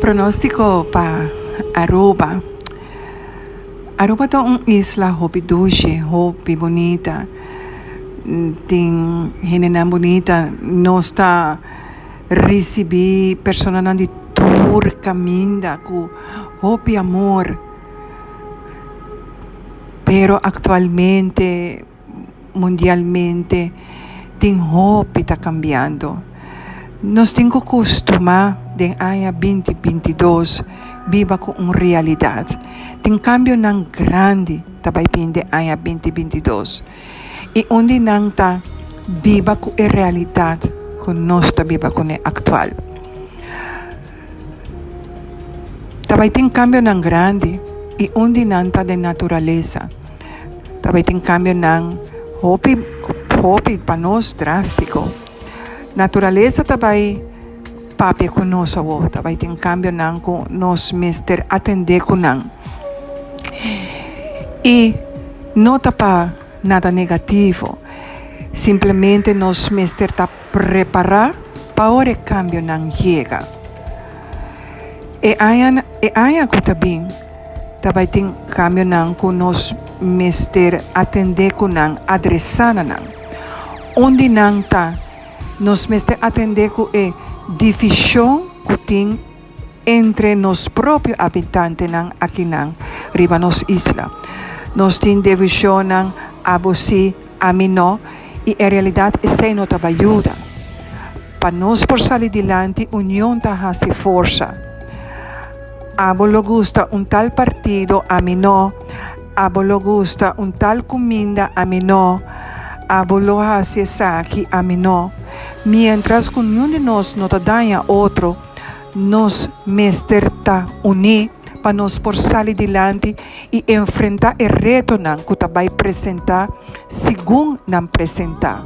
pronóstico para Aruba. Aruba é uma isla hopi doce, hopi bonita. Tem gente bonita. Nós está receber pessoas de tour caminha com hopi amor. Pero actualmente, mundialmente, tem hopi está cambiando. Nós temos que acostumar de ano 2022 viva com uma realidade. Tem cambio não grande também de ano 2022. E onde não está viva com a realidade que nós está viva com a atual. Também tem cambio não grande e onde não está de natureza. Também tem cambio não hopi para nós drástico. Natureza também papi conosco, também tem cambio não com nós mister atender com não. E não tá para nada negativo, simplesmente nós mister tá preparar para o cambio não chega. E aí que também tem cambio não com nós mister atender com não, adressar não. Onde não tá nós mister atender com divisão que tem entre nós próprios habitantes aqui na riba nos isla. Nós temos divisão a você, a mim não, e a realidade é não te ajuda. Para nós por sair adiante, a união está a força. A vos gusta tal partido, a mim não. A vos gusta tal comida, a mim não. A vos hace aqui, a mim não. Mientras que nenhum de nós não daña outro, nós mestre está unir para nós por sair adiante e enfrentar o reto que vai apresentar, segundo não apresentar.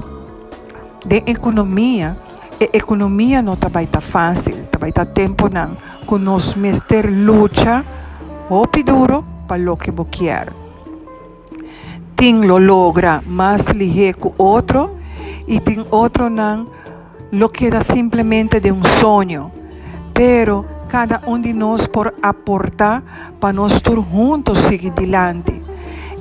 De economia, a economia não vai estar fácil, vai estar tempo não, que nós mestre luta, hopi duro para o que você quer. Tem lo logra mais ligeiro que outro e tem outro não lo queda simplesmente de um sonho, pero cada de nós por aportar para nós estar juntos seguir adiante.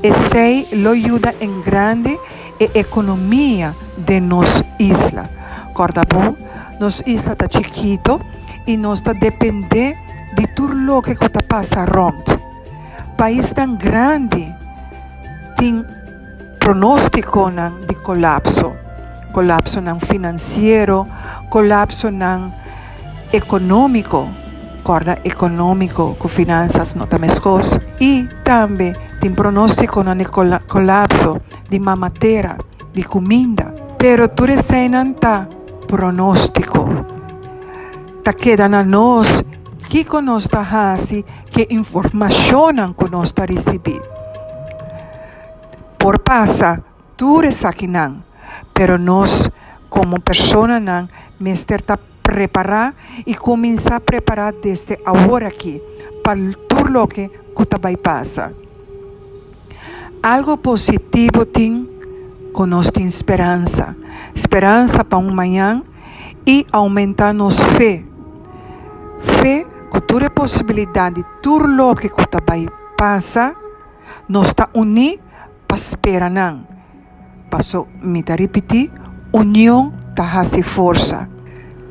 Esse lo ajuda em grande a economia de nossa isla. Corda bom? Nossa isla está chiquito e nós está depender de tudo o que está passando rond. País tão grande tem pronóstico de colapso financeiro, colapso econômico, com finanças não também e também tem pronóstico de colapso de mamateira, de comida, pero tudo isso não está pronóstico. Tá quedando a nós que nós está fazendo, que informação que nós está recebendo. Por passa, tudo isso aqui não. Pero nós, como pessoa, mestre está preparar e começar a preparar desde agora aqui para tudo o que vai passar. Algo positivo tem que nós temos esperança para amanhã e aumentar nossa fé. Fé que toda a possibilidade, tudo o que vai passar, nós está unidos para esperar não. Passo me repetir, união está a força.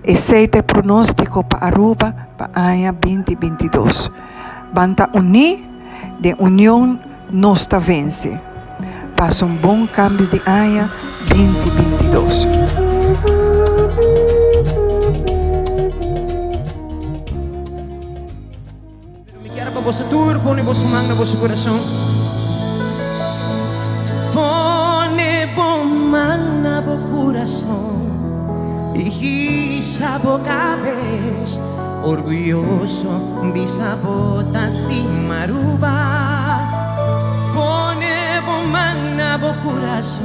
Esse é o pronóstico para Aruba para o ano 2022. Banta unir, de união nós está vence. Passa bom cambio de ano 2022. Me quero para você tur, põe você mão no vosso coração. Man na bo coração e sabo cabez orgulhoso bisabotas de Maruba. Pone bo man na bo coração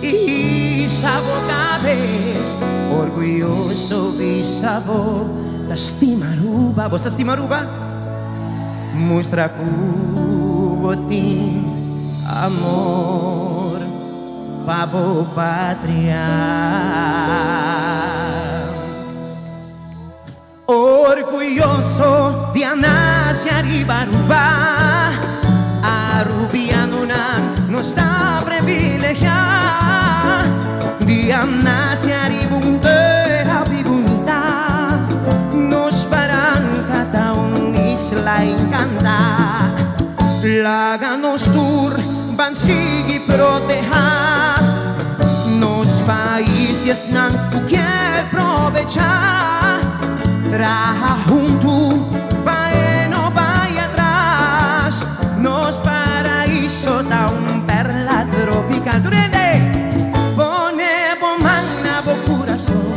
e sabo cabez orgulhoso bisabotas de Maruba. Você de Maruba? Mostra cubo tem amor. Pabo Patria. Oh, orgulloso de nacer arriba Aruba. Arubiano no está privilegiada. De nacer arriba terra bonita. Nos paran cada isla encantada. Láganos tour van sigue proteger. Nos países não quer aprovechar. Traja junto, vai no vai atrás. Nos paraíso da perla tropical. Turende, pone bomán na bo coração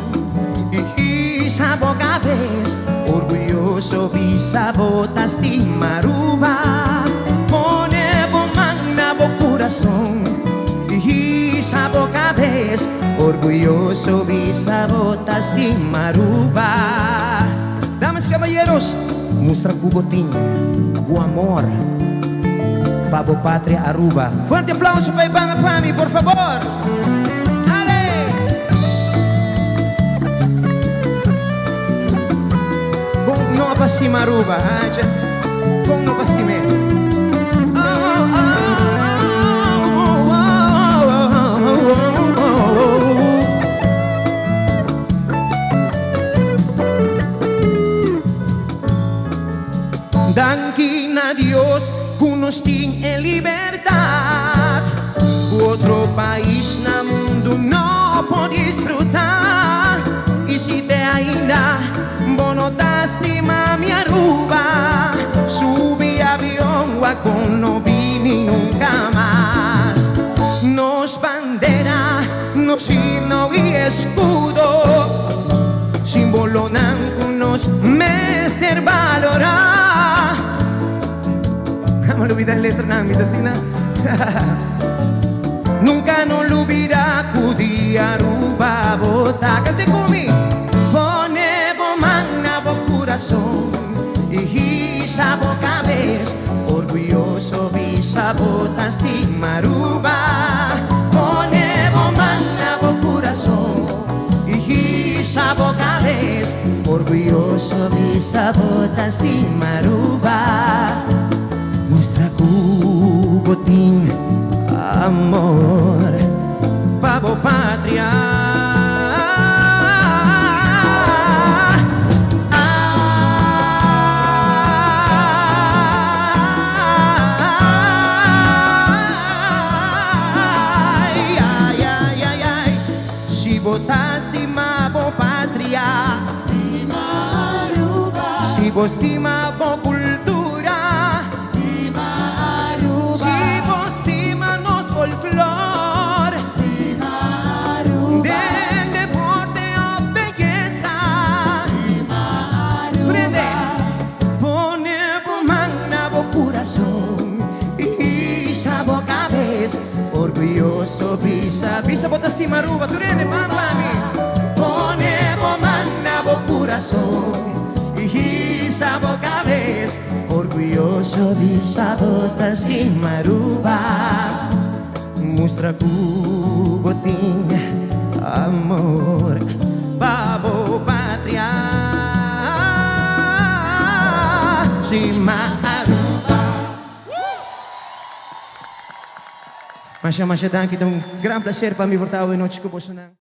e sabo cabeza. Orgulhoso bisabotas de Maruba. Pone bomán na bo coração e sabo cabeza. Orgulloso bisabotas de Maruba. Damas y caballeros, nuestra Cubotín, o amor, Pabo Patria Aruba. Fuerte aplauso para Ivana Pami, por favor. ¡Dale! Con no pasima Aruba, con no pasime. Danquín a Dios, unos en libertad. Otro país na mundo no puede disfrutar. Y si te ainda bonotaste mami Aruba, subí avión con no vini nunca más. Nos bandera, nos himno y escudo, símbolo nanco nos mester valorar. No olvidar la letra, no, mi vecina. Nunca no lo olvida cudia Aruba bota. Cante conmigo. Pone bomán na bo corazón y sabo cabeza. Orgulloso bisabotas de Maruba. Pone bomán na bo corazón y sabo cabeza. Orgulloso bisabotas de Maruba. Nuestra Cubotín, amor, Pabo Patria. Ay, ay, ay, ay, ay. Si votaste Mabo Patria, si vos estima bo cultura. Folclor, de deporte a belleza. Prende, pone bomán na bo corazón y sabo cabeza. Orgulloso bisabotas de Maruba. Turene, mami. Pone bomán na bo corazón y sabo cabeza. Orgulloso bisabotas de Maruba. Nuestra Cubotín, amor, Pabo Patria. Si Aruba. Masya, dank. Het is een gran placer para mí portar hoy noche con vos.